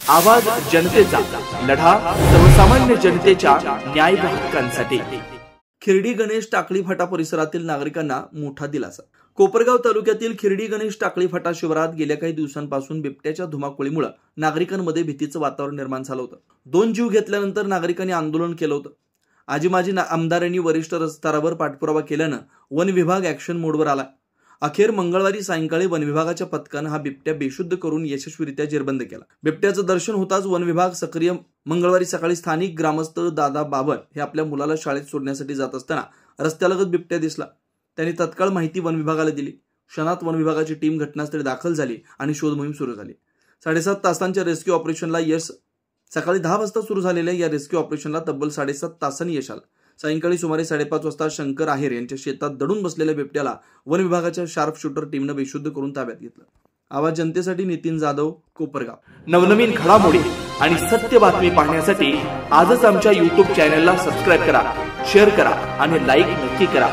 आवाज जनतेचा, लढा सर्वसामान्य जनतेच्या न्याय व हक्कांसाठी। खिरडी गणेश टाकळी फाटा परिसरातील नागरिकांना मोठा दिलासा। कोपरगाव तालुक्यातील खिरडी गणेश टाकळी फाटा शिवारात गेल्या काही दिवसांपासून बिबट्याच्या धुमाकुळीमुळे नागरिकांमध्ये भीतीचं वातावरण निर्माण झालं होतं। 2 जीव घेतल्यानंतर नागरिकांनी आंदोलन केलं होतं। आजी माजी आमदारांनी वरिष्ठ स्तरावर पाठपुरावा केल्यानं वन विभाग ॲक्शन मोडवर आला। अखेर मंगळवारी सायंकाळी वन विभागाच्या पथकानं हा बिबट्या बेशुद्ध करून यशस्वीरित्या जेरबंद केला। बिबट्याचं दर्शन होताच वन विभाग सक्रिय। मंगळवारी सकाळी स्थानिक ग्रामस्थ दादा बाबर हे आपल्या मुलाला शाळेत सोडण्यासाठी जात असताना रस्त्यालगत बिबट्या दिसला। त्यांनी तत्काळ माहिती वन विभागाला दिली। क्षणात वन विभागाची टीम घटनास्थळी दाखल झाली आणि शोध मोहीम सुरू झाली। 7.5 तासांच्या रेस्क्यू ऑपरेशनला यश। सकाळी 10 वाजता सुरू झालेल्या या रेस्क्यू ऑपरेशनला तब्बल 7.5 तासांनी यश आलं। सायंकाळी सुमारे 5:30 वाजता शंकर आहेर यांच्या शेतात दडून बसलेल्या बिबट्याला वन विभागाच्या शार्प शूटर टीमनं बेशुद्ध करून ताब्यात घेतलं। आवाज जनतेसाठी नितीन जाधव, कोपरगाव। नवनवीन घडामोडी आणि सत्य बातमी पाहण्यासाठी आजच आमच्या YouTube चॅनलला सबस्क्राइब करा, शेअर करा आणि लाईक नक्की करा।